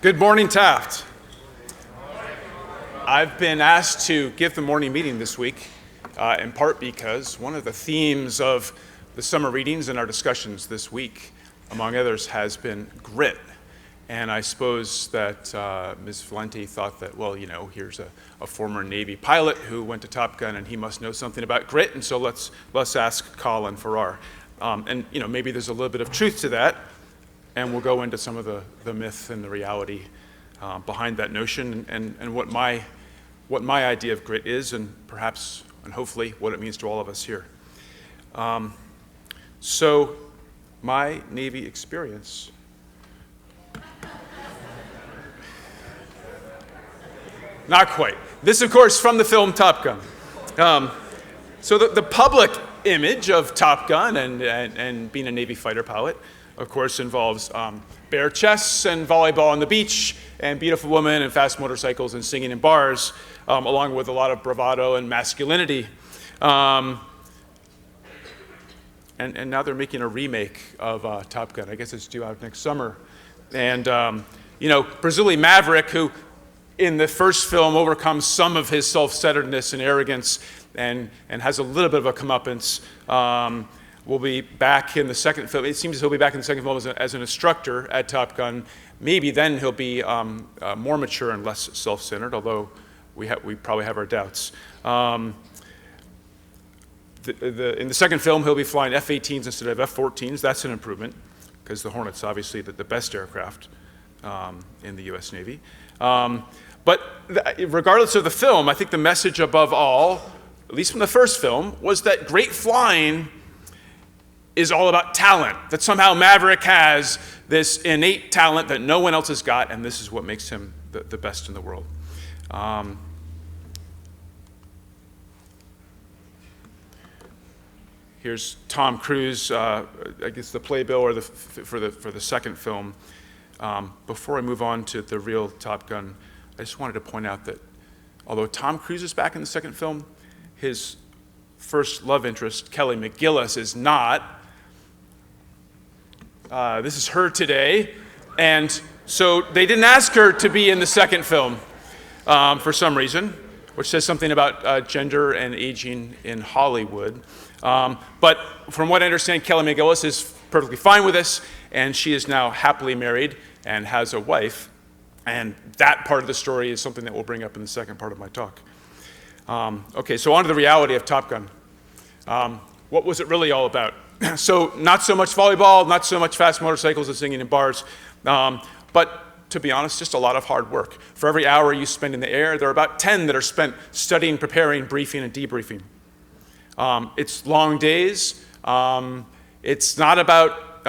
Good morning, Taft. I've been asked to give the morning meeting this week, in part because one of the themes of the summer readings and our discussions this week, among others, has been grit. And I suppose that Ms. Valenti thought that, well, you know, here's a former Navy pilot who went to Top Gun and he must know something about grit, and so let's ask Colin Farrar. And, you know, maybe there's a little bit of truth to that, and we'll go into some of the myth and the reality behind that notion and what my idea of grit is, and perhaps and hopefully what it means to all of us here. So my Navy experience. Not quite. This, of course, from the film Top Gun. So the public image of Top Gun and being a Navy fighter pilot, of course, involves bare chests and volleyball on the beach and beautiful women and fast motorcycles and singing in bars, along with a lot of bravado and masculinity. And now they're making a remake of Top Gun. I guess it's due out next summer. And, you know, Brazilian Maverick, who in the first film overcomes some of his self-centeredness and arrogance and has a little bit of a comeuppance, will be back in the second film. It seems he'll be back in the second film as an instructor at Top Gun. Maybe then he'll be more mature and less self-centered, although we probably have our doubts. In the second film, he'll be flying F-18s instead of F-14s. That's an improvement, because the Hornet's obviously the best aircraft in the U.S. Navy. But regardless of the film, I think the message above all, at least from the first film, was that great flying is all about talent, that somehow Maverick has this innate talent that no one else has got, and this is what makes him the best in the world. Here's Tom Cruise, I guess the playbill for the second film. Before I move on to the real Top Gun, I just wanted to point out that although Tom Cruise is back in the second film, his first love interest, Kelly McGillis, is not. This is her today, and so they didn't ask her to be in the second film for some reason, which says something about gender and aging in Hollywood. But from what I understand, Kelly McGillis is perfectly fine with this, and she is now happily married and has a wife, and that part of the story is something that we'll bring up in the second part of my talk. Okay, so on to the reality of Top Gun. What was it really all about? So not so much volleyball, not so much fast motorcycles and singing in bars, but to be honest, just a lot of hard work. For every hour you spend in the air, there are about 10 that are spent studying, preparing, briefing, and debriefing. It's long days. It's not about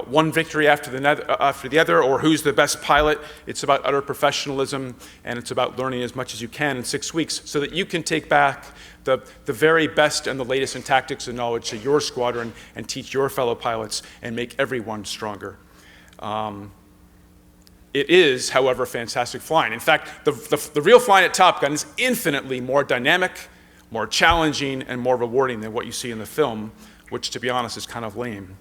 one victory after the other or who's the best pilot. It's about utter professionalism, and it's about learning as much as you can in 6 weeks so that you can take back the very best and the latest in tactics and knowledge to your squadron and teach your fellow pilots and make everyone stronger. It is, however, fantastic flying. In fact, the real flying at Top Gun is infinitely more dynamic, more challenging, and more rewarding than what you see in the film, which, to be honest, is kind of lame.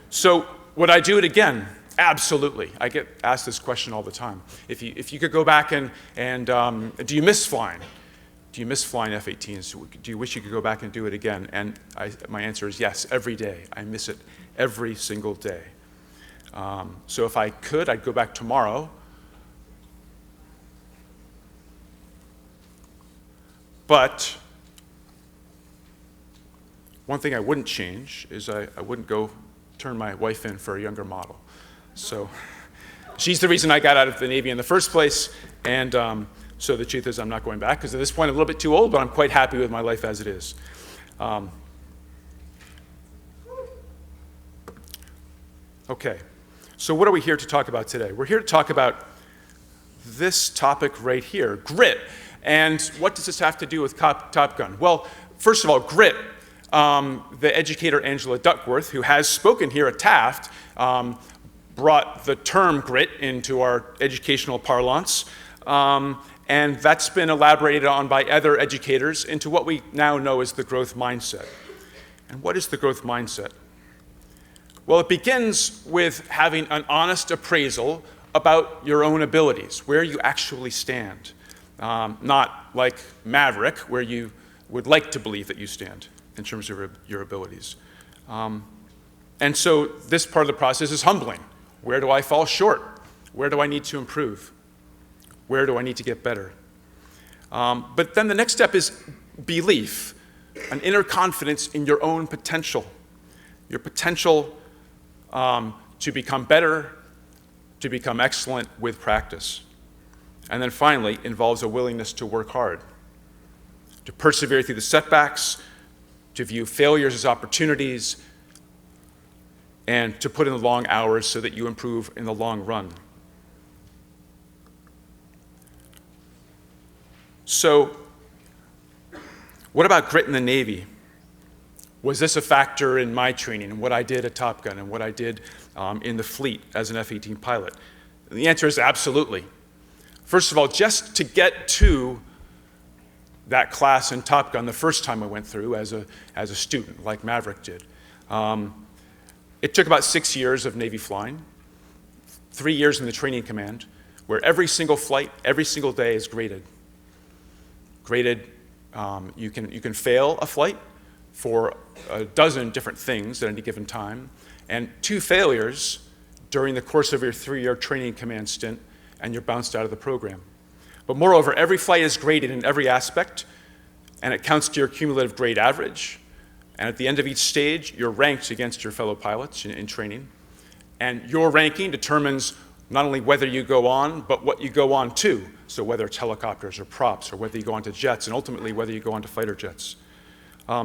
So would I do it again? Absolutely. I get asked this question all the time. If you could go back and do you miss flying? Do you miss flying F-18s? Do you wish you could go back and do it again? And my answer is yes, every day. I miss it every single day. So if I could, I'd go back tomorrow. But one thing I wouldn't change is I wouldn't go turn my wife in for a younger model. So she's the reason I got out of the Navy in the first place, and so the truth is I'm not going back, because at this point I'm a little bit too old, but I'm quite happy with my life as it is. Okay, so what are we here to talk about today? We're here to talk about this topic right here, grit. And what does this have to do with Top Gun? Well, first of all, grit. The educator Angela Duckworth, who has spoken here at Taft, brought the term grit into our educational parlance. And that's been elaborated on by other educators into what we now know as the growth mindset. And what is the growth mindset? Well, it begins with having an honest appraisal about your own abilities, where you actually stand. Not like Maverick, where you would like to believe that you stand in terms of your abilities. And so this part of the process is humbling. Where do I fall short? Where do I need to improve? Where do I need to get better? But then the next step is belief, an inner confidence in your own potential, your potential to become better, to become excellent with practice. And then finally, involves a willingness to work hard, to persevere through the setbacks, to view failures as opportunities, and to put in the long hours so that you improve in the long run. So, what about grit in the Navy? Was this a factor in my training and what I did at Top Gun and what I did in the fleet as an F-18 pilot? And the answer is absolutely. First of all, just to get to that class in Top Gun the first time I went through as a student, like Maverick did, it took about 6 years of Navy flying, 3 years in the training command, where every single flight, every single day is graded. Graded, you can fail a flight for a dozen different things at any given time, and 2 failures during the course of your 3-year training command stint, and you're bounced out of the program. But moreover, every flight is graded in every aspect, and it counts to your cumulative grade average. And at the end of each stage, you're ranked against your fellow pilots in training. And your ranking determines not only whether you go on, but what you go on to. So whether it's helicopters or props, or whether you go on to jets, and ultimately whether you go on to fighter jets.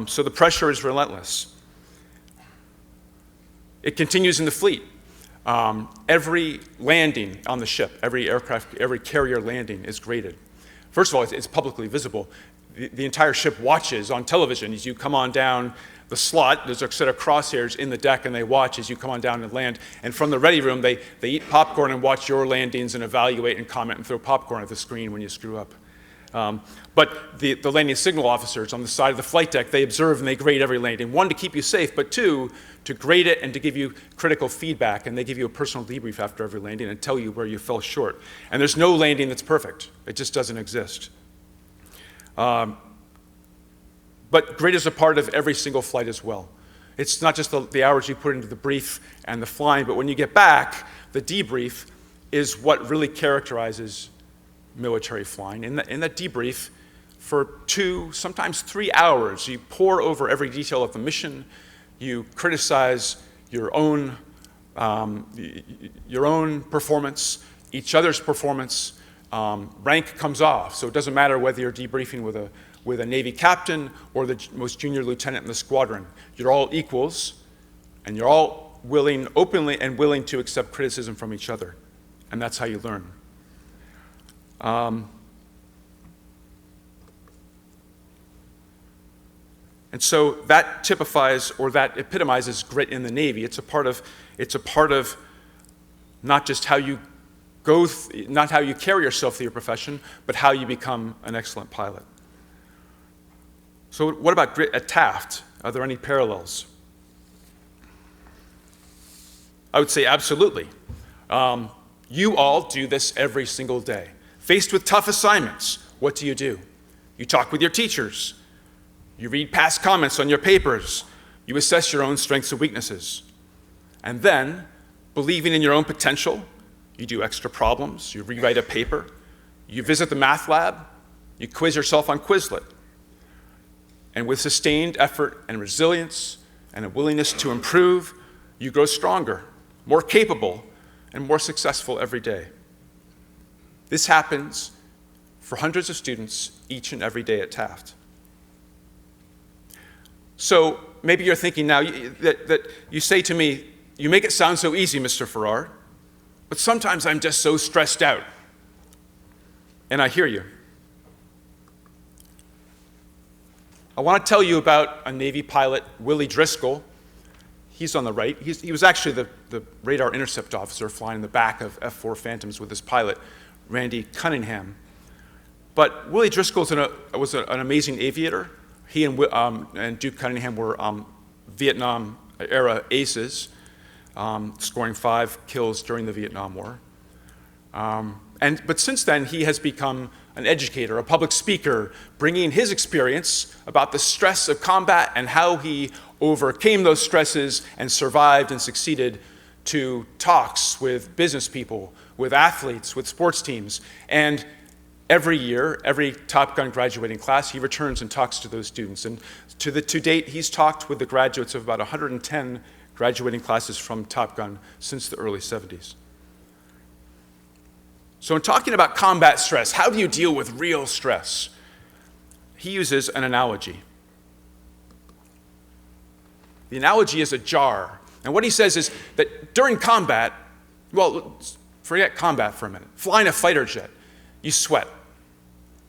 So the pressure is relentless. It continues in the fleet. Every landing on the ship, every aircraft, every carrier landing is graded. First of all, it's publicly visible. The entire ship watches on television as you come on down the slot. There's a set of crosshairs in the deck, and they watch as you come on down and land. And from the ready room, they eat popcorn and watch your landings and evaluate and comment and throw popcorn at the screen when you screw up. But the landing signal officers on the side of the flight deck, they observe and they grade every landing. 1, to keep you safe, but 2, to grade it and to give you critical feedback. And they give you a personal debrief after every landing and tell you where you fell short. And there's no landing that's perfect. It just doesn't exist. But grit is a part of every single flight as well. It's not just the hours you put into the brief and the flying, but when you get back, the debrief is what really characterizes military flying. In that debrief, for 2, sometimes 3 hours, you pore over every detail of the mission, you criticize your own performance, each other's performance. Rank comes off, so it doesn't matter whether you're debriefing with a Navy captain or the most junior lieutenant in the squadron. You're all equals, and you're all openly and willing to accept criticism from each other, and that's how you learn. And so that typifies, or that epitomizes grit in the Navy. It's a part of not just how you not how you carry yourself through your profession, but how you become an excellent pilot. So what about grit at Taft? Are there any parallels? I would say absolutely. You all do this every single day. Faced with tough assignments, what do? You talk with your teachers. You read past comments on your papers. You assess your own strengths and weaknesses. And then, believing in your own potential, you do extra problems, you rewrite a paper, you visit the math lab, you quiz yourself on Quizlet. And with sustained effort and resilience and a willingness to improve, you grow stronger, more capable, and more successful every day. This happens for hundreds of students each and every day at Taft. So maybe you're thinking now that you say to me, you make it sound so easy, Mr. Farrar, but sometimes I'm just so stressed out. And I hear you. I want to tell you about a Navy pilot, Willie Driscoll. He's on the right. He was actually the radar intercept officer flying in the back of F-4 Phantoms with his pilot, Randy Cunningham. But Willie Driscoll was an amazing aviator. He and Duke Cunningham were Vietnam-era aces. scoring 5 kills during the Vietnam War. But since then, he has become an educator, a public speaker, bringing his experience about the stress of combat and how he overcame those stresses and survived and succeeded to talks with business people, with athletes, with sports teams. And every year, every Top Gun graduating class, he returns and talks to those students. And to date, he's talked with the graduates of about 110 graduating classes from Top Gun since the early 70s. So in talking about combat stress, how do you deal with real stress? He uses an analogy. The analogy is a jar. And what he says is that during combat, well, forget combat for a minute. Flying a fighter jet, you sweat.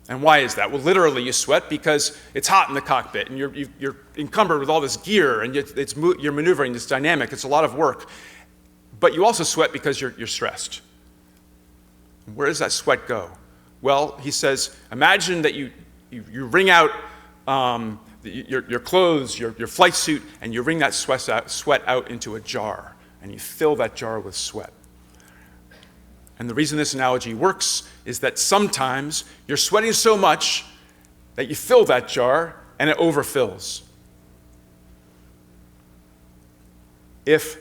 And why is that? Well, literally you sweat because it's hot in the cockpit and you're encumbered with all this gear and you're maneuvering, it's dynamic, it's a lot of work. But you also sweat because you're stressed. Where does that sweat go? Well, he says, imagine that you wring out your clothes, your flight suit, and you wring that sweat out into a jar, and you fill that jar with sweat. And the reason this analogy works is that sometimes you're sweating so much that you fill that jar and it overfills. If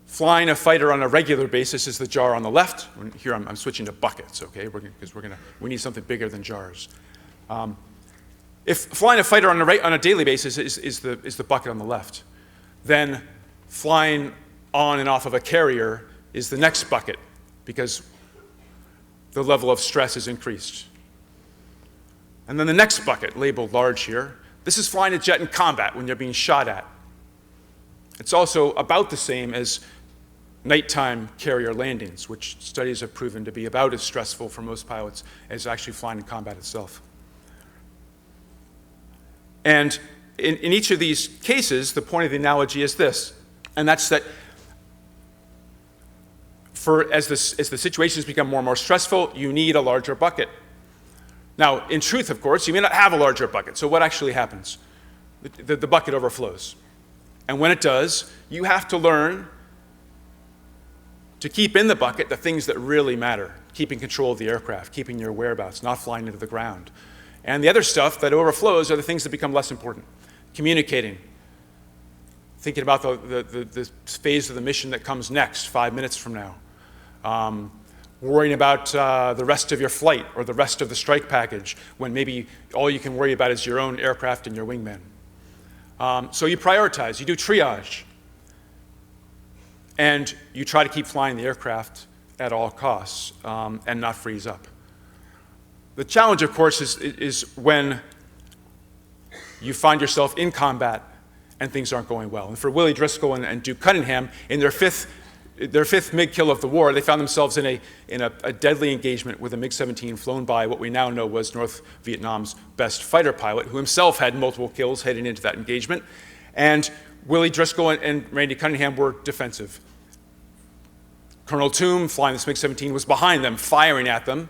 flying a fighter on a regular basis is the jar on the left. Here I'm switching to buckets, okay? Because we need something bigger than jars. If flying a fighter on a daily basis is the bucket on the left, then flying on and off of a carrier is the next bucket because the level of stress is increased. And then the next bucket, labeled large here, this is flying a jet in combat when you're being shot at. It's also about the same as nighttime carrier landings, which studies have proven to be about as stressful for most pilots as actually flying in combat itself. And in each of these cases, the point of the analogy is this, and that's that as the situations become more and more stressful, you need a larger bucket. Now, in truth, of course, you may not have a larger bucket, so what actually happens? The bucket overflows. And when it does, you have to learn to keep in the bucket the things that really matter, keeping control of the aircraft, keeping your whereabouts, not flying into the ground. And the other stuff that overflows are the things that become less important. Communicating, thinking about the phase of the mission that comes next, 5 minutes from now. Worrying about the rest of your flight or the rest of the strike package when maybe all you can worry about is your own aircraft and your wingman. So you prioritize, you do triage. And you try to keep flying the aircraft at all costs and not freeze up. The challenge, of course, is when you find yourself in combat and things aren't going well. And for Willie Driscoll and Duke Cunningham, in their fifth MiG kill of the war, they found themselves in a deadly engagement with a MiG-17 flown by what we now know was North Vietnam's best fighter pilot, who himself had multiple kills heading into that engagement. And Willie Driscoll and Randy Cunningham were defensive. Colonel Toome, flying this MiG-17, was behind them, firing at them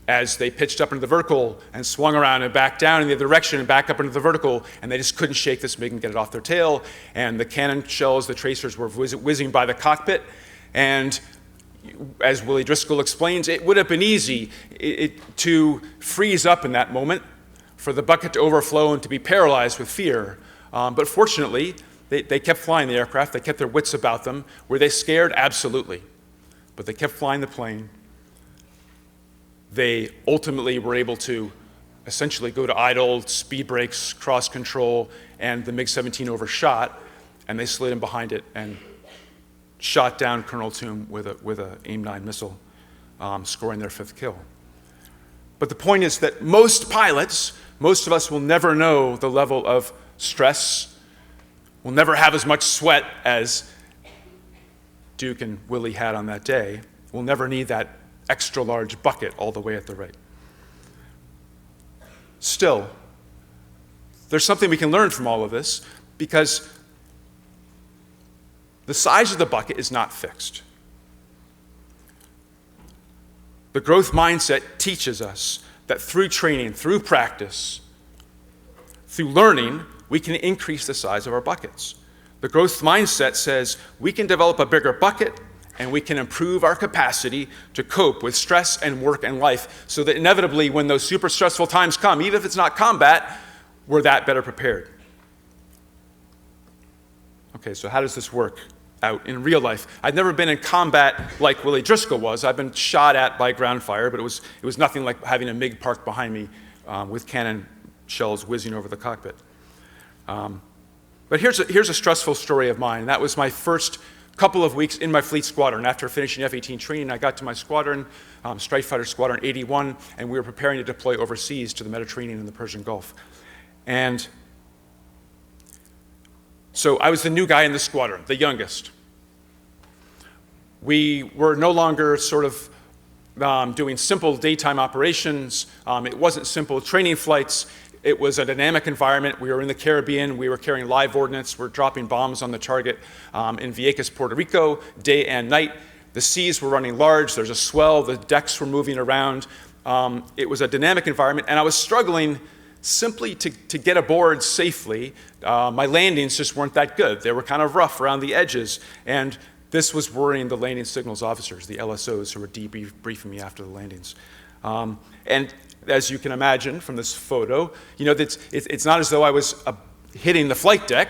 as they pitched up into the vertical and swung around and back down in the other direction and back up into the vertical, and they just couldn't shake this MiG and get it off their tail. And the cannon shells, the tracers, were whizzing by the cockpit. And as Willie Driscoll explains, it would have been easy to freeze up in that moment, for the bucket to overflow and to be paralyzed with fear. But fortunately, they kept flying the aircraft. They kept their wits about them. Were they scared? Absolutely. But they kept flying the plane. They ultimately were able to essentially go to idle, speed brakes, cross control, and the MiG-17 overshot, and they slid in behind it and shot down Colonel Toome with a AIM-9 missile, scoring their 5th kill. But the point is that most pilots, most of us will never know the level of stress. We'll never have as much sweat as Duke and Willie had on that day. We'll never need that extra large bucket all the way at the right. Still, there's something we can learn from all of this, because the size of the bucket is not fixed. The growth mindset teaches us that through training, through practice, through learning, we can increase the size of our buckets. The growth mindset says we can develop a bigger bucket and we can improve our capacity to cope with stress and work and life so that inevitably when those super stressful times come, even if it's not combat, we're that better prepared. Okay, so how does this work out in real life? I've never been in combat like Willie Driscoll was. I've been shot at by ground fire, but it was nothing like having a MiG parked behind me with cannon shells whizzing over the cockpit. But here's a stressful story of mine. That was my first couple of weeks in my fleet squadron. After finishing F-18 training, I got to my squadron, Strike Fighter Squadron 81, and we were preparing to deploy overseas to the Mediterranean and the Persian Gulf. And so I was the new guy in the squadron, the youngest. We were no longer sort of doing simple daytime operations. It wasn't simple training flights. It was a dynamic environment. We were in the Caribbean. We were carrying live ordnance. We're dropping bombs on the target in Vieques, Puerto Rico, day and night. The seas were running large. There's a swell. The decks were moving around. It was a dynamic environment, and I was struggling simply to get aboard safely. My landings just weren't that good. They were kind of rough around the edges, and this was worrying the landing signals officers, the LSOs, who were debriefing me after the landings. And as you can imagine from this photo, it's not as though I was hitting the flight deck,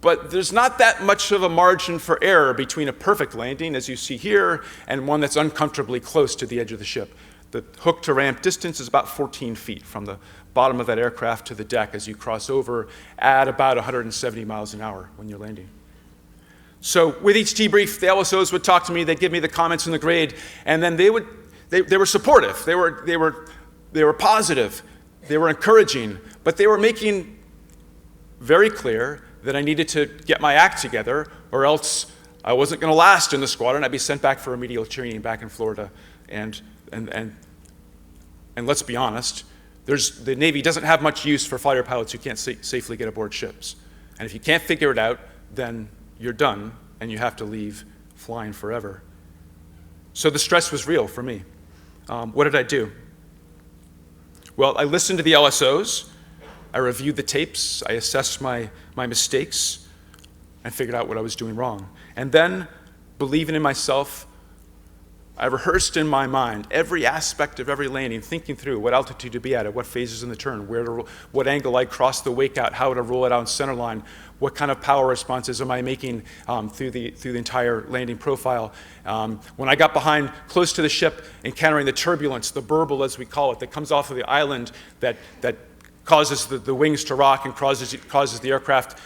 but there's not that much of a margin for error between a perfect landing, as you see here, and one that's uncomfortably close to the edge of the ship. The hook to ramp distance is about 14 feet from the bottom of that aircraft to the deck as you cross over at about 170 miles an hour when you're landing. So with each debrief, the LSOs would talk to me, they'd give me the comments in the grade, and then they were supportive, they were positive, they were encouraging, but they were making very clear that I needed to get my act together or else I wasn't going to last in the squadron. I'd be sent back for remedial training back in Florida. And let's be honest, the Navy doesn't have much use for fighter pilots who can't safely get aboard ships. And if you can't figure it out, then you're done and you have to leave flying forever. So the stress was real for me. What did I do? Well, I listened to the LSOs, I reviewed the tapes, I assessed my mistakes, and figured out what I was doing wrong. And then, believing in myself, I rehearsed in my mind every aspect of every landing, thinking through what altitude to be at what phases in the turn, what angle I'd cross the wake out, how to roll it out in center line, what kind of power responses am I making through the entire landing profile. When I got behind close to the ship, encountering the turbulence, the burble as we call it, that comes off of the island that causes the wings to rock and causes the aircraft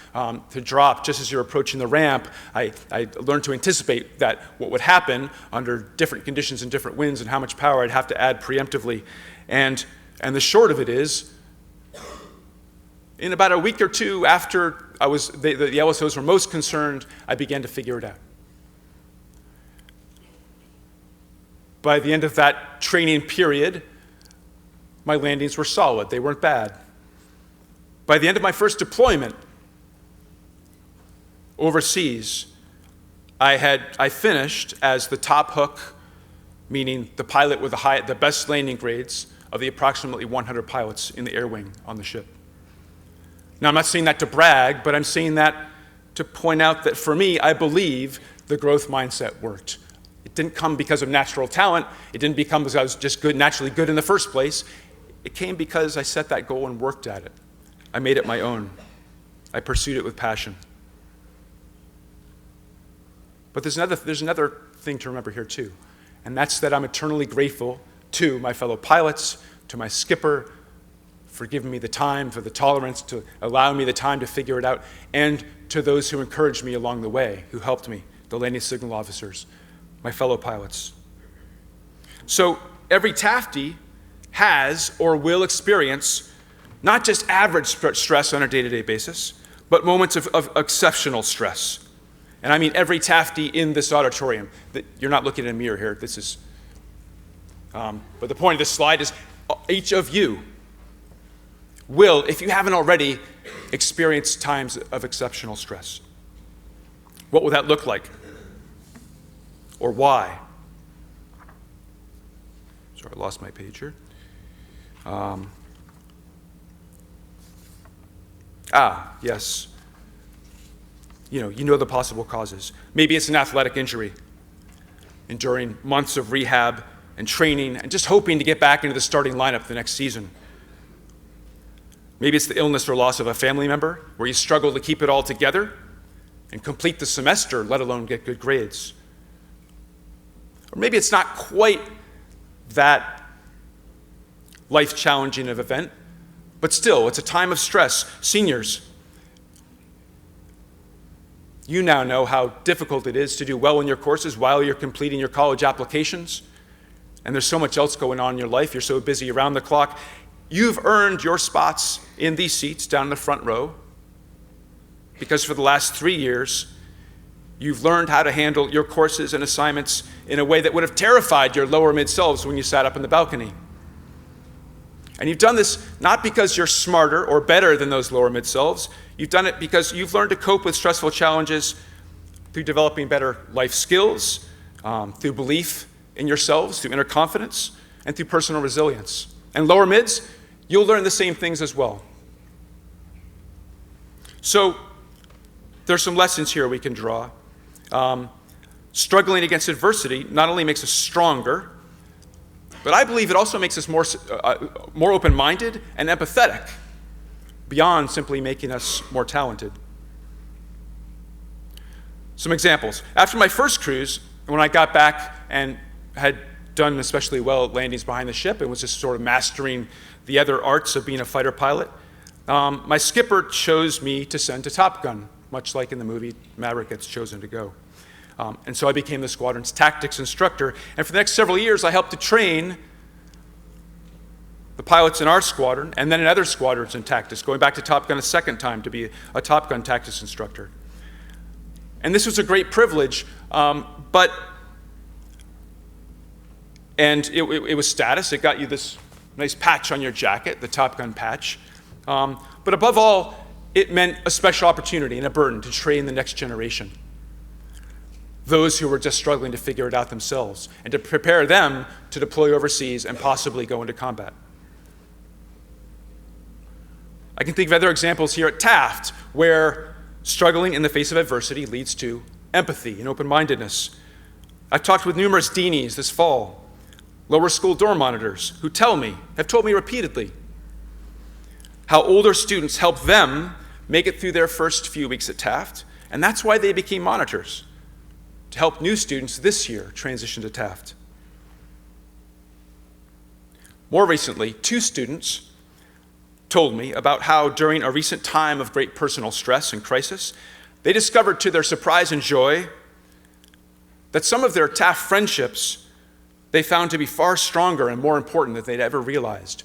to drop just as you're approaching the ramp, I learned to anticipate that what would happen under different conditions and different winds and how much power I'd have to add preemptively. And the short of it is, in about a week or two after the LSOs were most concerned, I began to figure it out. By the end of that training period, my landings were solid. They weren't bad. By the end of my first deployment overseas, I finished as the top hook, meaning the pilot with the best landing grades of the approximately 100 pilots in the air wing on the ship. Now, I'm not saying that to brag, but I'm saying that to point out that for me, I believe the growth mindset worked. It didn't come because of natural talent. It didn't become because I was just naturally good in the first place. It came because I set that goal and worked at it. I made it my own. I pursued it with passion. But there's another thing to remember here too, and that's that I'm eternally grateful to my fellow pilots, to my skipper, for giving me the time, for the tolerance, to allow me the time to figure it out, and to those who encouraged me along the way, who helped me, the landing signal officers, my fellow pilots. So every Taftie has or will experience not just average stress on a day-to-day basis, but moments of exceptional stress. And I mean every Taftie in this auditorium. You're not looking at a mirror here. This is, but the point of this slide is each of you will, if you haven't already, experience times of exceptional stress. What will that look like? Or why? Sorry, I lost my page here. Yes. You know the possible causes. Maybe it's an athletic injury, enduring months of rehab and training and just hoping to get back into the starting lineup the next season. Maybe it's the illness or loss of a family member where you struggle to keep it all together and complete the semester, let alone get good grades. Or maybe it's not quite that life-challenging of event, but still, it's a time of stress. Seniors, you now know how difficult it is to do well in your courses while you're completing your college applications. And there's so much else going on in your life. You're so busy around the clock. You've earned your spots in these seats down in the front row because for the last 3 years, you've learned how to handle your courses and assignments in a way that would have terrified your lower mid-selves when you sat up in the balcony. And you've done this not because you're smarter or better than those lower mid-selves. You've done it because you've learned to cope with stressful challenges through developing better life skills, through belief in yourselves, through inner confidence, and through personal resilience. And lower mids, you'll learn the same things as well. So there's some lessons here we can draw. Struggling against adversity not only makes us stronger, but I believe it also makes us more open-minded and empathetic, beyond simply making us more talented. Some examples. After my first cruise, when I got back and had done especially well at landings behind the ship and was just sort of mastering the other arts of being a fighter pilot, my skipper chose me to send to Top Gun, much like in the movie Maverick gets chosen to go. And so I became the squadron's tactics instructor. And for the next several years, I helped to train the pilots in our squadron and then in other squadrons in tactics, going back to Top Gun a second time to be a Top Gun tactics instructor. And this was a great privilege, and it was status. It got you this nice patch on your jacket, the Top Gun patch. But above all, it meant a special opportunity and a burden to train the next generation. Those who were just struggling to figure it out themselves, and to prepare them to deploy overseas and possibly go into combat. I can think of other examples here at Taft, where struggling in the face of adversity leads to empathy and open-mindedness. I've talked with numerous deanies this fall, lower school dorm monitors, who have told me repeatedly, how older students help them make it through their first few weeks at Taft, and that's why they became monitors, to help new students this year transition to Taft. More recently, 2 students told me about how during a recent time of great personal stress and crisis, they discovered to their surprise and joy that some of their Taft friendships they found to be far stronger and more important than they'd ever realized,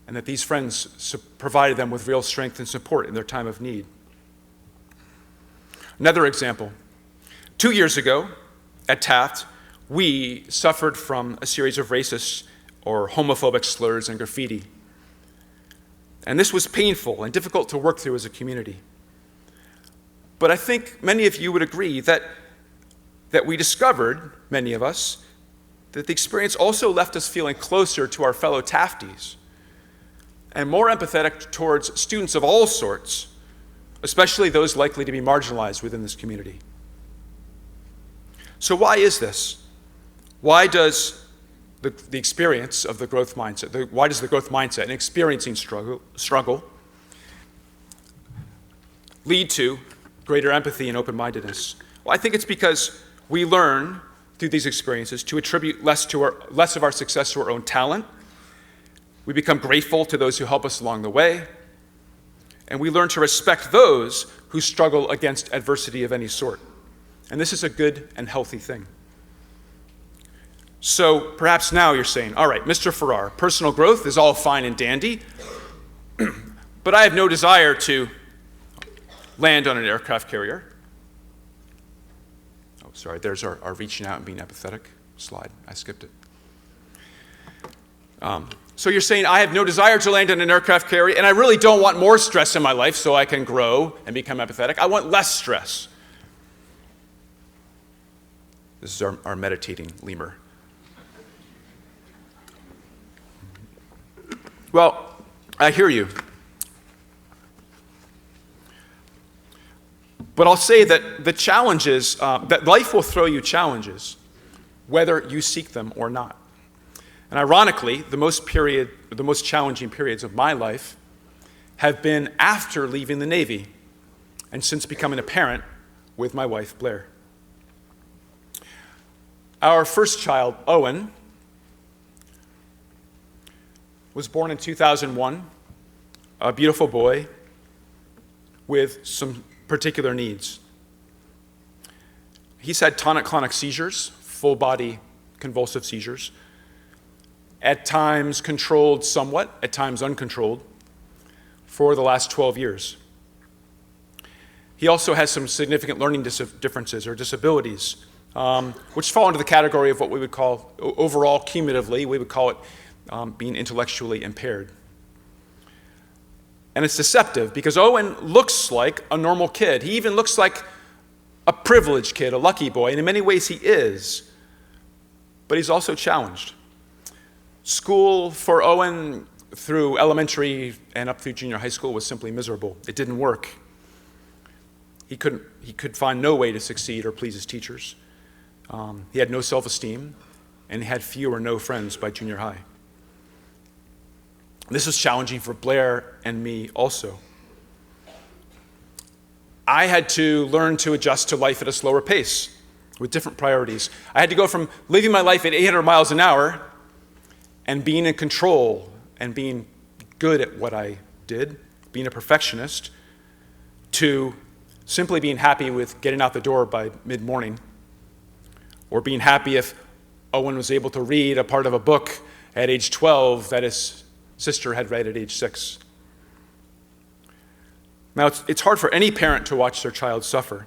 and that these friends provided them with real strength and support in their time of need. Another example. 2 years ago, at Taft, we suffered from a series of racist or homophobic slurs and graffiti. And this was painful and difficult to work through as a community. But I think many of you would agree that we discovered, many of us, that the experience also left us feeling closer to our fellow Tafties and more empathetic towards students of all sorts, especially those likely to be marginalized within this community. So why is this? Why does the experience of the growth mindset, why does the growth mindset and experiencing struggle lead to greater empathy and open-mindedness? Well, I think it's because we learn through these experiences to attribute less of our success to our own talent. We become grateful to those who help us along the way, and we learn to respect those who struggle against adversity of any sort. And this is a good and healthy thing. So perhaps now you're saying, all right, Mr. Farrar, personal growth is all fine and dandy, but I have no desire to land on an aircraft carrier. Oh, sorry, there's our reaching out and being empathetic slide. I skipped it. So you're saying, I have no desire to land on an aircraft carrier, and I really don't want more stress in my life so I can grow and become empathetic. I want less stress. This is our meditating lemur. Well, I hear you. But I'll say that the challenges, that life will throw you challenges, whether you seek them or not. And ironically, the most challenging periods of my life have been after leaving the Navy and since becoming a parent with my wife, Blair. Our first child, Owen, was born in 2001, a beautiful boy with some particular needs. He's had tonic-clonic seizures, full-body convulsive seizures, at times controlled somewhat, at times uncontrolled, for the last 12 years. He also has some significant learning differences or disabilities, which fall into the category of what we would call, overall, cumulatively, we would call it being intellectually impaired. And it's deceptive because Owen looks like a normal kid. He even looks like a privileged kid, a lucky boy, and in many ways he is. But he's also challenged. School for Owen through elementary and up through junior high school was simply miserable. It didn't work. He could find no way to succeed or please his teachers. He had no self-esteem, and he had few or no friends by junior high. This was challenging for Blair and me also. I had to learn to adjust to life at a slower pace with different priorities. I had to go from living my life at 800 miles an hour and being in control and being good at what I did, being a perfectionist, to simply being happy with getting out the door by mid-morning, or being happy if Owen was able to read a part of a book at age 12 that his sister had read at age 6. Now, it's hard for any parent to watch their child suffer.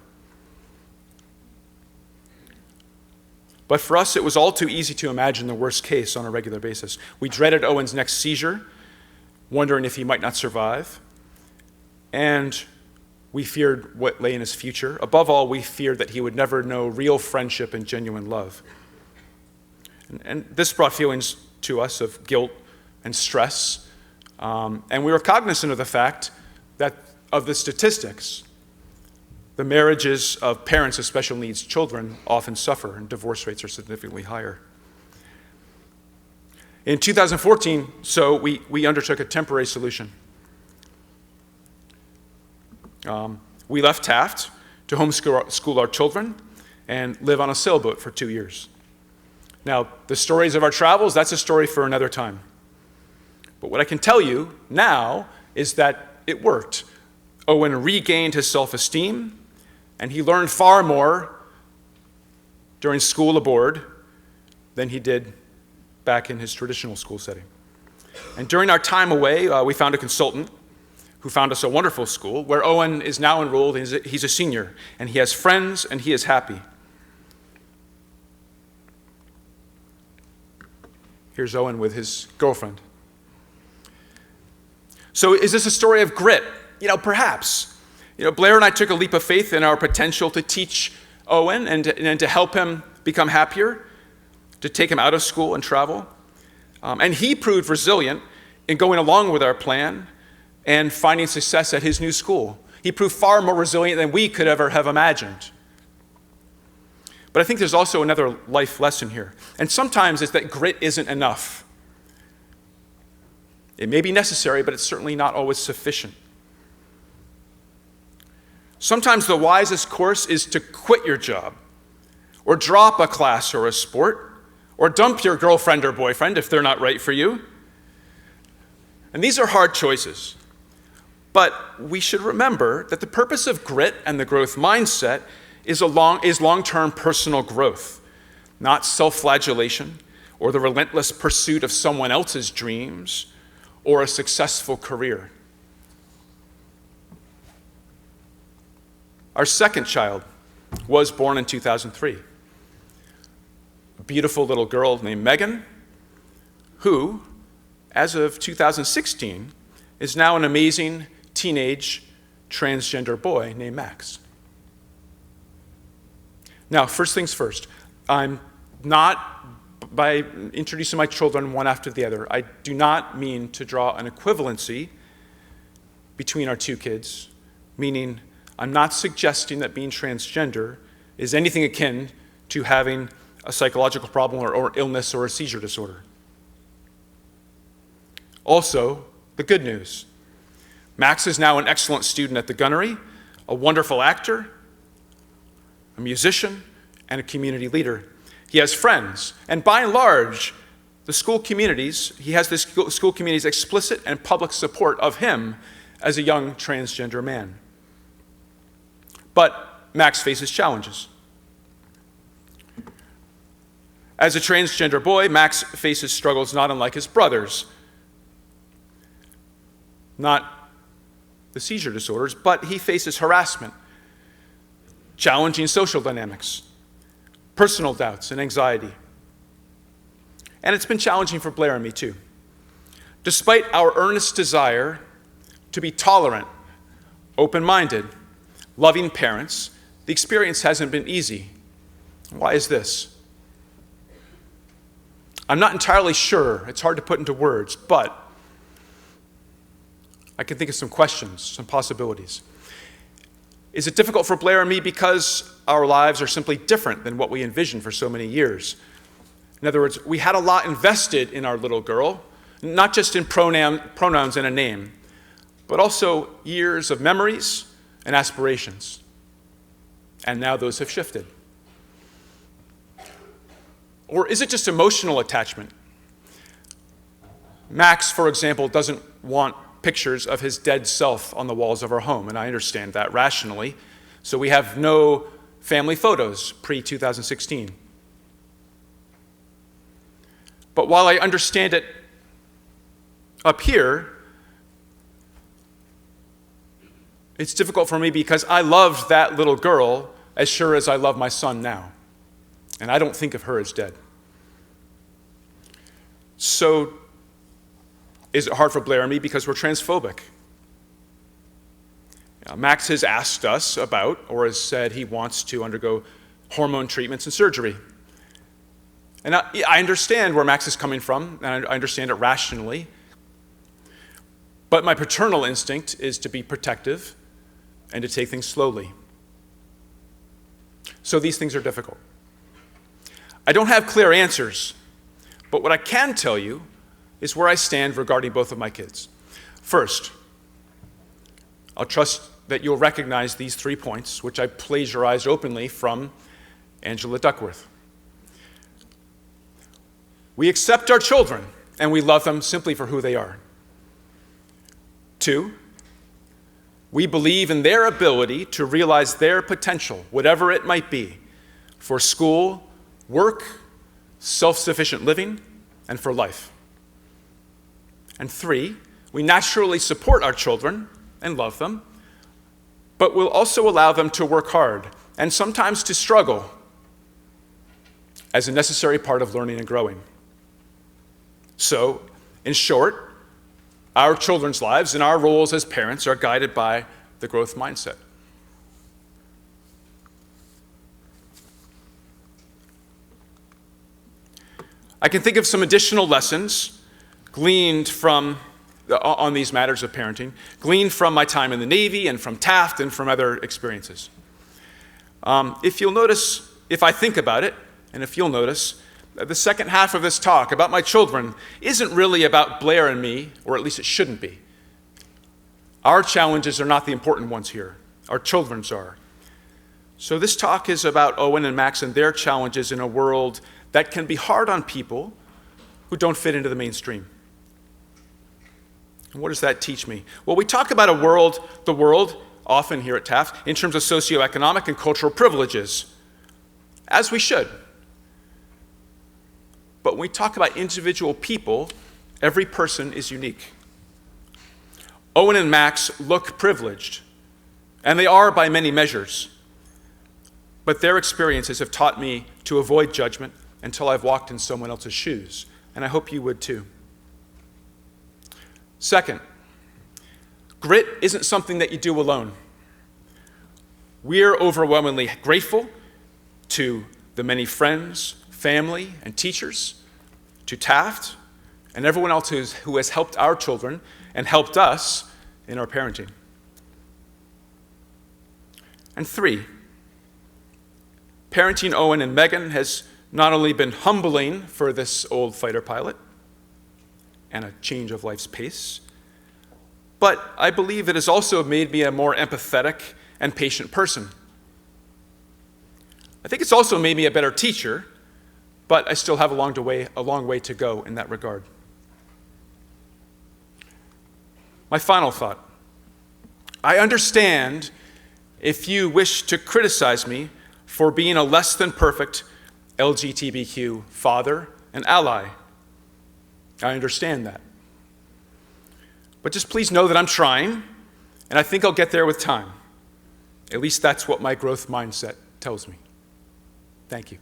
But for us, it was all too easy to imagine the worst case on a regular basis. We dreaded Owen's next seizure, wondering if he might not survive. And we feared what lay in his future. Above all, we feared that he would never know real friendship and genuine love. And this brought feelings to us of guilt and stress. And we were cognizant of the fact that of the statistics, the marriages of parents with special needs children often suffer, and divorce rates are significantly higher. In 2014, we undertook a temporary solution. We left Taft to homeschool our children and live on a sailboat for 2 years. Now, the stories of our travels, that's a story for another time. But what I can tell you now is that it worked. Owen regained his self-esteem, and he learned far more during school aboard than he did back in his traditional school setting. And during our time away, we found a consultant who found us a wonderful school where Owen is now enrolled. He's a senior, and he has friends, and he is happy. Here's Owen with his girlfriend. So is this a story of grit? Perhaps. Blair and I took a leap of faith in our potential to teach Owen and to help him become happier, to take him out of school and travel. And he proved resilient in going along with our plan and finding success at his new school. He proved far more resilient than we could ever have imagined. But I think there's also another life lesson here. And sometimes it's that grit isn't enough. It may be necessary, but it's certainly not always sufficient. Sometimes the wisest course is to quit your job, or drop a class or a sport, or dump your girlfriend or boyfriend if they're not right for you. And these are hard choices. But we should remember that the purpose of grit and the growth mindset is long-term personal growth, not self-flagellation or the relentless pursuit of someone else's dreams or a successful career. Our second child was born in 2003. A beautiful little girl named Megan, who, as of 2016, is now an amazing teenage transgender boy named Max. Now, first things first, I'm not, by introducing my children one after the other, I do not mean to draw an equivalency between our two kids, meaning I'm not suggesting that being transgender is anything akin to having a psychological problem or illness or a seizure disorder. Also, the good news. Max is now an excellent student at the gunnery, a wonderful actor, a musician, and a community leader. He has friends, and by and large, he has the school community's explicit and public support of him as a young transgender man. But Max faces challenges. As a transgender boy, Max faces struggles not unlike his brothers. Not the seizure disorders, but he faces harassment, challenging social dynamics, personal doubts, and anxiety. And it's been challenging for Blair and me too. Despite our earnest desire to be tolerant, open-minded, loving parents, the experience hasn't been easy. Why is this? I'm not entirely sure. It's hard to put into words, but I can think of some questions, some possibilities. Is it difficult for Blair and me because our lives are simply different than what we envisioned for so many years? In other words, we had a lot invested in our little girl, not just in pronouns and a name, but also years of memories and aspirations. And now those have shifted. Or is it just emotional attachment? Max, for example, doesn't want pictures of his dead self on the walls of our home, and I understand that rationally. So we have no family photos pre-2016. But while I understand it up here, it's difficult for me because I loved that little girl as sure as I love my son now. And I don't think of her as dead. So, is it hard for Blair and me because we're transphobic? Max has asked us about, or has said he wants to undergo hormone treatments and surgery. And I understand where Max is coming from, and I understand it rationally. But my paternal instinct is to be protective and to take things slowly. So these things are difficult. I don't have clear answers, but what I can tell you is where I stand regarding both of my kids. First, I'll trust that you'll recognize these 3 points, which I plagiarized openly from Angela Duckworth. We accept our children, and we love them simply for who they are. 2, we believe in their ability to realize their potential, whatever it might be, for school, work, self-sufficient living, and for life. And 3, we naturally support our children and love them, but we'll also allow them to work hard and sometimes to struggle as a necessary part of learning and growing. So, in short, our children's lives and our roles as parents are guided by the growth mindset. I can think of some additional lessons gleaned on these matters of parenting, gleaned from my time in the Navy and from Taft and from other experiences. If I think about it, and if you'll notice, the second half of this talk about my children isn't really about Blair and me, or at least it shouldn't be. Our challenges are not the important ones here. Our children's are. So this talk is about Owen and Max and their challenges in a world that can be hard on people who don't fit into the mainstream. And what does that teach me? Well, we talk about the world, often here at Taft, in terms of socioeconomic and cultural privileges, as we should. But when we talk about individual people, every person is unique. Owen and Max look privileged, and they are by many measures. But their experiences have taught me to avoid judgment until I've walked in someone else's shoes, and I hope you would too. Second, grit isn't something that you do alone. We're overwhelmingly grateful to the many friends, family, and teachers, to Taft, and everyone else who has helped our children and helped us in our parenting. And 3, parenting Owen and Megan has not only been humbling for this old fighter pilot and a change of life's pace, but I believe it has also made me a more empathetic and patient person. I think it's also made me a better teacher, but I still have a long way to go in that regard. My final thought. I understand if you wish to criticize me for being a less than perfect LGBTQ father and ally. I understand that. But just please know that I'm trying, and I think I'll get there with time. At least that's what my growth mindset tells me. Thank you.